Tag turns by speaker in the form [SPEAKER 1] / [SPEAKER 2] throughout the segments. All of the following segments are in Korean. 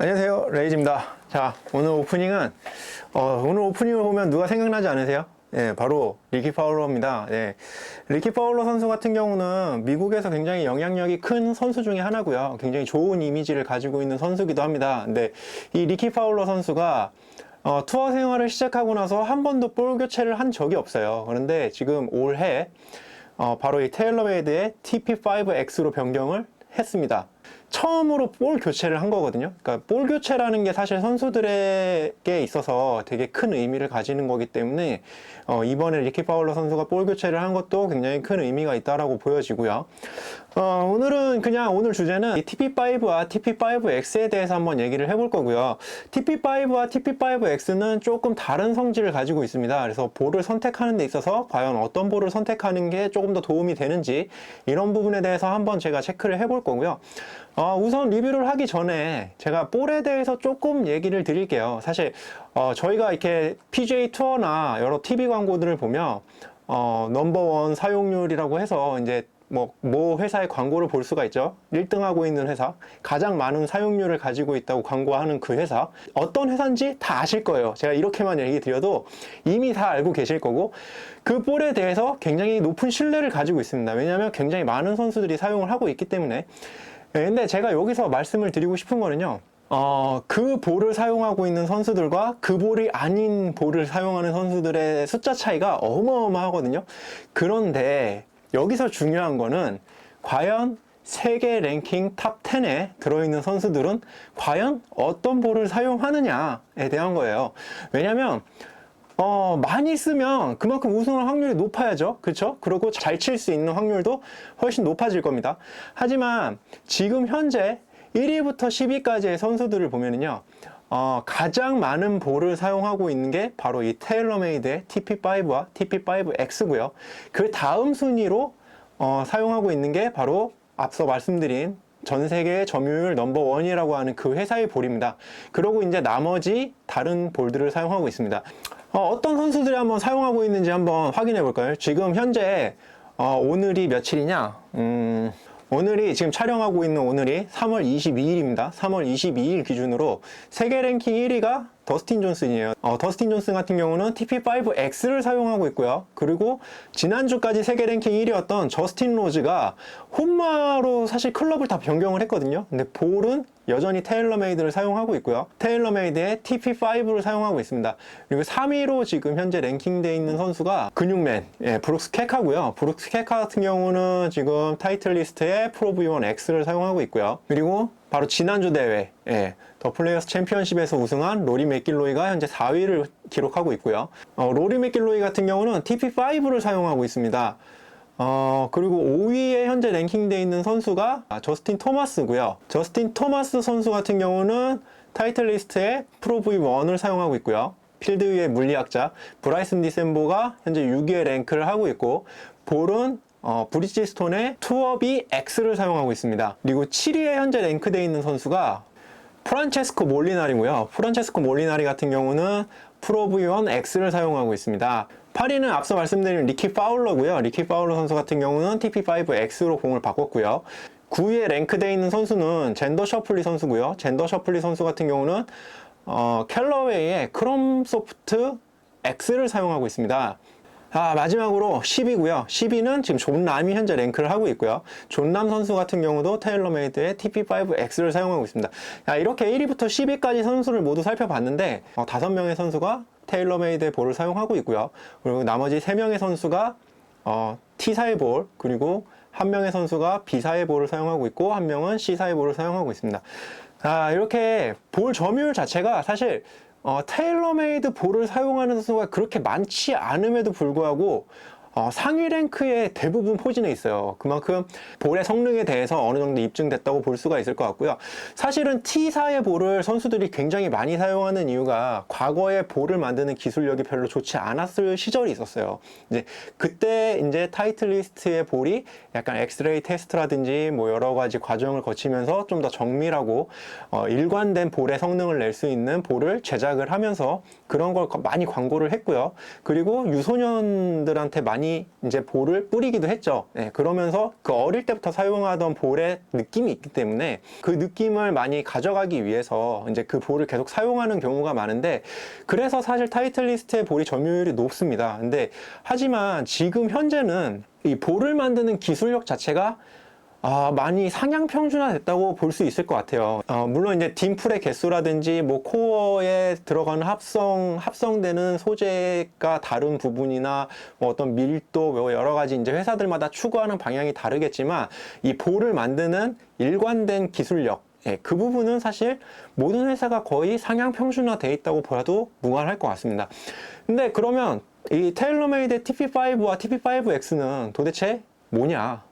[SPEAKER 1] 안녕하세요, 레이즈입니다. 자, 오늘 오프닝은 오늘 오프닝을 보면 누가 생각나지 않으세요? 예, 바로 리키 파울러입니다. 예, 리키 파울러 선수 같은 경우는 미국에서 굉장히 영향력이 큰 선수 중에 하나고요. 굉장히 좋은 이미지를 가지고 있는 선수기도 합니다. 근데 이 리키 파울러 선수가 투어 생활을 시작하고 나서 한 번도 볼 교체를 한 적이 없어요. 그런데 지금 올해 바로 이 테일러메이드의 TP5X로 변경을 했습니다. 처음으로 볼 교체를 한 거거든요. 그러니까 볼 교체라는 게 사실 선수들에게 있어서 되게 큰 의미를 가지는 거기 때문에 이번에 리키 파울러 선수가 볼 교체를 한 것도 굉장히 큰 의미가 있다라고 보여지고요. 오늘은 그냥 오늘 주제는 이 TP5와 TP5X에 대해서 한번 얘기를 해볼 거고요. TP5와 TP5X는 조금 다른 성질을 가지고 있습니다. 그래서 볼을 선택하는 데 있어서 과연 어떤 볼을 선택하는 게 조금 더 도움이 되는지 이런 부분에 대해서 한번 제가 체크를 해볼 거고요. 우선 리뷰를 하기 전에 제가 볼에 대해서 조금 얘기를 드릴게요. 사실 저희가 이렇게 PGA 투어나 여러 TV 광고들을 보면 넘버원 사용률이라고 해서 이제 뭐 회사의 광고를 볼 수가 있죠. 1등하고 있는 회사, 가장 많은 사용률을 가지고 있다고 광고하는 그 회사, 어떤 회사인지 다 아실 거예요. 제가 이렇게만 얘기 드려도 이미 다 알고 계실 거고, 그 볼에 대해서 굉장히 높은 신뢰를 가지고 있습니다. 왜냐하면 굉장히 많은 선수들이 사용을 하고 있기 때문에. 근데 제가 여기서 말씀을 드리고 싶은 거는요, 그 볼을 사용하고 있는 선수들과 그 볼이 아닌 볼을 사용하는 선수들의 숫자 차이가 어마어마하거든요. 그런데 여기서 중요한 거는 과연 세계 랭킹 탑 10에 들어있는 선수들은 과연 어떤 볼을 사용하느냐에 대한 거예요. 왜냐면 많이 쓰면 그만큼 우승할 확률이 높아야죠. 그렇죠? 그리고 잘 칠 수 있는 확률도 훨씬 높아질 겁니다. 하지만 지금 현재 1위부터 10위까지의 선수들을 보면은요, 가장 많은 볼을 사용하고 있는 게 바로 이 테일러메이드의 TP5와 TP5X고요. 그 다음 순위로 사용하고 있는 게 바로 앞서 말씀드린 전 세계의 점유율 넘버원이라고 하는 그 회사의 볼입니다. 그리고 이제 나머지 다른 볼들을 사용하고 있습니다. 어떤 선수들이 한번 사용하고 있는지 한번 확인해 볼까요? 지금 현재 오늘이 며칠이냐? 오늘이 지금 촬영하고 있는 오늘이 3월 22일입니다. 3월 22일 기준으로 세계 랭킹 1위가 더스틴 존슨이에요. 더스틴 존슨 같은 경우는 TP5X를 사용하고 있고요. 그리고 지난주까지 세계 랭킹 1위였던 저스틴 로즈가 혼마로 사실 클럽을 다 변경을 했거든요. 근데 볼은 여전히 테일러메이드를 사용하고 있고요. 테일러메이드의 TP5를 사용하고 있습니다. 그리고 3위로 지금 현재 랭킹되어 있는 선수가 근육맨, 브룩스 케카고요. 브룩스 케카 같은 경우는 지금 타이틀리스트의 프로 V1X를 사용하고 있고요. 그리고 바로 지난주 대회, 더 플레이어스 챔피언십에서 우승한 로리 맥길로이가 현재 4위를 기록하고 있고요. 로리 맥길로이 같은 경우는 TP5를 사용하고 있습니다. 그리고 5위에 현재 랭킹되어 있는 선수가 저스틴 토마스고요. 저스틴 토마스 선수 같은 경우는 타이틀리스트의 프로 V1을 사용하고 있고요. 필드 위의 물리학자 브라이슨 디셈보가 현재 6위에 랭크를 하고 있고, 볼은 브리지스톤의 투어비 X를 사용하고 있습니다. 그리고 7위에 현재 랭크되어 있는 선수가 프란체스코 몰리나리고요. 프란체스코 몰리나리 같은 경우는 프로 V1 X를 사용하고 있습니다. 8위는 앞서 말씀드린 리키 파울러고요. 리키 파울러 선수 같은 경우는 TP5X로 공을 바꿨고요. 9위에 랭크되어 있는 선수는 젠더 셔플리 선수고요. 젠더 셔플리 선수 같은 경우는 캘러웨이의 크롬 소프트 X를 사용하고 있습니다. 마지막으로 10위고요. 10위는 지금 존남이 현재 랭크를 하고 있고요. 존남 선수 같은 경우도 테일러메이드의 TP5X를 사용하고 있습니다. 이렇게 1위부터 10위까지 선수를 모두 살펴봤는데 5명의 선수가 테일러메이드의 볼을 사용하고 있고요. 그리고 나머지 3명의 선수가 T사의 볼, 그리고 1명의 선수가 B사의 볼을 사용하고 있고 1명은 C사의 볼을 사용하고 있습니다. 이렇게 볼 점유율 자체가 사실 테일러메이드 볼을 사용하는 선수가 그렇게 많지 않음에도 불구하고 상위 랭크에 대부분 포진해 있어요. 그만큼 볼의 성능에 대해서 어느 정도 입증됐다고 볼 수가 있을 것 같고요. 사실은 T사의 볼을 선수들이 굉장히 많이 사용하는 이유가 과거에 볼을 만드는 기술력이 별로 좋지 않았을 시절이 있었어요. 그때 타이틀리스트의 볼이 약간 엑스레이 테스트라든지 여러 가지 과정을 거치면서 좀 더 정밀하고 일관된 볼의 성능을 낼 수 있는 볼을 제작을 하면서 그런 걸 많이 광고를 했고요. 그리고 유소년들한테 많이 많이 이제 볼을 뿌리기도 했죠. 예, 그러면서 그 어릴 때부터 사용하던 볼의 느낌이 있기 때문에 그 느낌을 많이 가져가기 위해서 이제 그 볼을 계속 사용하는 경우가 많은데, 그래서 사실 타이틀리스트의 볼이 점유율이 높습니다. 근데 하지만 지금 현재는 이 볼을 만드는 기술력 자체가 많이 상향 평준화됐다고 볼 수 있을 것 같아요. 물론 이제 딤플의 개수라든지 뭐 코어에 들어가는 합성되는 소재가 다른 부분이나 뭐 어떤 밀도, 뭐 여러 가지 이제 회사들마다 추구하는 방향이 다르겠지만, 이 볼을 만드는 일관된 기술력, 예, 그 부분은 사실 모든 회사가 거의 상향 평준화되어 있다고 봐도 무관할 것 같습니다. 근데 그러면 이 테일러메이드 TP5와 TP5X는 도대체 뭐냐?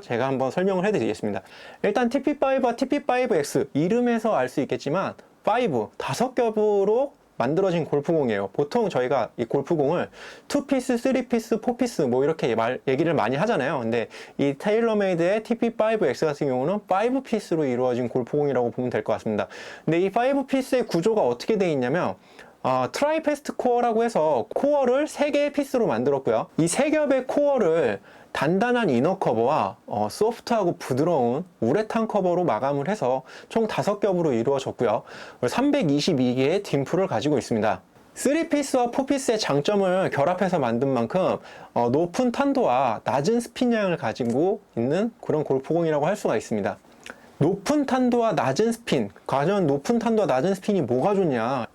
[SPEAKER 1] 제가 한번 설명을 해드리겠습니다. 일단 TP5와 TP5X 이름에서 알 수 있겠지만 5 겹으로 만들어진 골프공이에요. 보통 저희가 이 골프공을 2피스, 3피스, 4피스 뭐 이렇게 얘기를 많이 하잖아요. 근데 이 테일러메이드의 TP5X 같은 경우는 5피스로 이루어진 골프공이라고 보면 될 것 같습니다. 근데 이 5피스의 구조가 어떻게 되어 있냐면 트라이패스트 코어라고 해서 코어를 3개의 피스로 만들었고요. 이 3겹의 코어를 단단한 이너 커버와 소프트하고 부드러운 우레탄 커버로 마감을 해서 총 5겹으로 이루어졌고요. 322개의 딤플을 가지고 있습니다. 3피스와 4피스의 장점을 결합해서 만든 만큼 높은 탄도와 낮은 스핀량을 가지고 있는 그런 골프공이라고 할 수가 있습니다. 높은 탄도와 낮은 스핀, 과연 높은 탄도와 낮은 스핀이 뭐가 좋냐,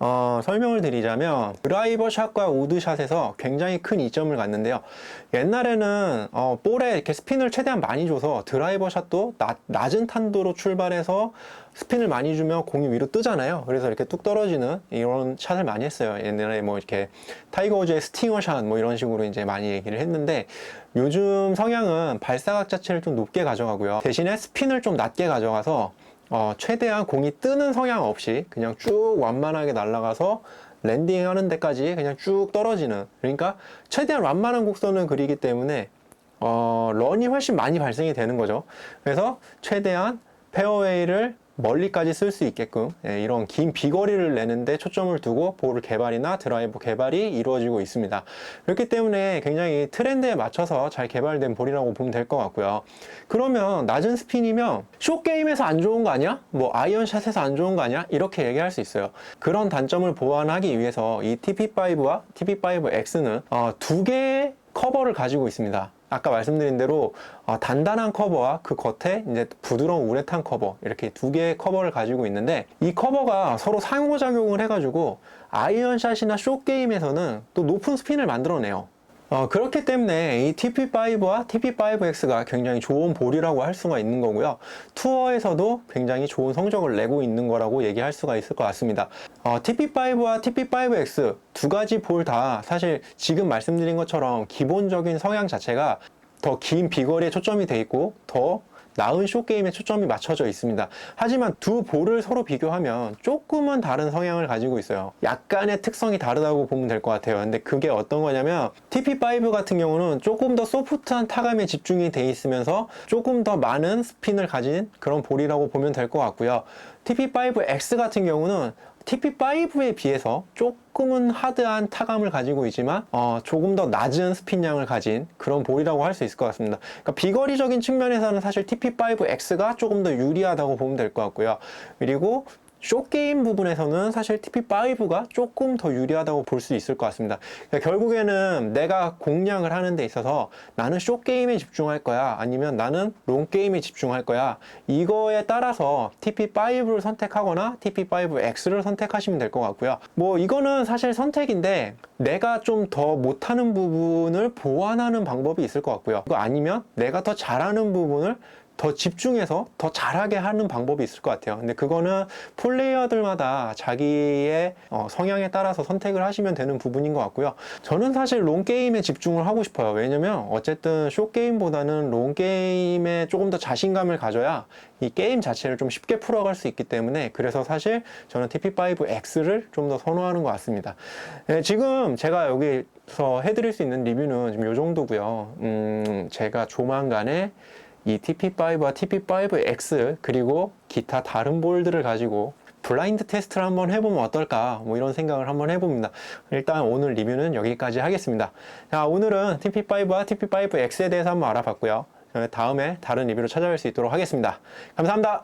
[SPEAKER 1] 설명을 드리자면 드라이버 샷과 우드샷에서 굉장히 큰 이점을 갖는데요. 옛날에는 볼에 이렇게 스핀을 최대한 많이 줘서 드라이버 샷도 낮은 탄도로 출발해서 스핀을 많이 주면 공이 위로 뜨잖아요. 그래서 이렇게 뚝 떨어지는 이런 샷을 많이 했어요. 옛날에 뭐 이렇게 타이거 우즈의 스팅어 샷 뭐 이런 식으로 이제 많이 얘기를 했는데, 요즘 성향은 발사각 자체를 좀 높게 가져가고요. 대신에 스핀을 좀 낮게 가져가서 최대한 공이 뜨는 성향 없이 그냥 쭉 완만하게 날아가서 랜딩하는 데까지 그냥 쭉 떨어지는, 그러니까 최대한 완만한 곡선을 그리기 때문에 런이 훨씬 많이 발생이 되는 거죠. 그래서 최대한 페어웨이를 멀리까지 쓸 수 있게끔 이런 긴 비거리를 내는데 초점을 두고 볼 개발이나 드라이버 개발이 이루어지고 있습니다. 그렇기 때문에 굉장히 트렌드에 맞춰서 잘 개발된 볼이라고 보면 될 것 같고요. 그러면 낮은 스핀이면 숏게임에서 안 좋은 거 아니야? 뭐 아이언샷에서 안 좋은 거 아니야? 이렇게 얘기할 수 있어요. 그런 단점을 보완하기 위해서 이 TP5와 TP5X는 2개의 커버를 가지고 있습니다. 아까 말씀드린 대로 단단한 커버와 그 겉에 이제 부드러운 우레탄 커버, 이렇게 2개의 커버를 가지고 있는데, 이 커버가 서로 상호작용을 해가지고 아이언샷이나 숏게임에서는 또 높은 스핀을 만들어내요. 그렇기 때문에 이 TP5와 TP5X가 굉장히 좋은 볼이라고 할 수가 있는 거고요. 투어에서도 굉장히 좋은 성적을 내고 있는 거라고 얘기할 수가 있을 것 같습니다. TP5와 TP5X 두 가지 볼 다 사실 지금 말씀드린 것처럼 기본적인 성향 자체가 더 긴 비거리에 초점이 돼 있고 더 나은 숏게임에 초점이 맞춰져 있습니다. 하지만 두 볼을 서로 비교하면 조금은 다른 성향을 가지고 있어요. 약간의 특성이 다르다고 보면 될 것 같아요. 근데 그게 어떤 거냐면 TP5 같은 경우는 조금 더 소프트한 타감에 집중이 돼 있으면서 조금 더 많은 스핀을 가진 그런 볼이라고 보면 될 것 같고요. TP5X 같은 경우는 TP5에 비해서 조금은 하드한 타감을 가지고 있지만 조금 더 낮은 스핀량을 가진 그런 볼이라고 할 수 있을 것 같습니다. 그러니까 비거리적인 측면에서는 사실 TP5X가 조금 더 유리하다고 보면 될 것 같고요. 그리고 숏게임 부분에서는 사실 TP5가 조금 더 유리하다고 볼 수 있을 것 같습니다. 그러니까 결국에는 내가 공략을 하는 데 있어서 나는 숏게임에 집중할 거야, 아니면 나는 롱게임에 집중할 거야, 이거에 따라서 TP5를 선택하거나 TP5X를 선택하시면 될 것 같고요. 뭐 이거는 사실 선택인데 내가 좀 더 못하는 부분을 보완하는 방법이 있을 것 같고요. 그거 아니면 내가 더 잘하는 부분을 더 집중해서 더 잘하게 하는 방법이 있을 것 같아요. 근데 그거는 플레이어들마다 자기의 성향에 따라서 선택을 하시면 되는 부분인 것 같고요. 저는 사실 롱게임에 집중을 하고 싶어요. 왜냐면 어쨌든 숏게임보다는 롱게임에 조금 더 자신감을 가져야 이 게임 자체를 좀 쉽게 풀어갈 수 있기 때문에, 그래서 사실 저는 TP5X를 좀 더 선호하는 것 같습니다. 네, 지금 제가 여기서 해드릴 수 있는 리뷰는 지금 이 정도고요. 제가 조만간에 이 TP5와 TP5X 그리고 기타 다른 볼들을 가지고 블라인드 테스트를 한번 해보면 어떨까, 뭐 이런 생각을 한번 해봅니다. 일단 오늘 리뷰는 여기까지 하겠습니다. 자, 오늘은 TP5와 TP5X에 대해서 한번 알아봤고요. 다음에 다른 리뷰로 찾아뵐 수 있도록 하겠습니다. 감사합니다.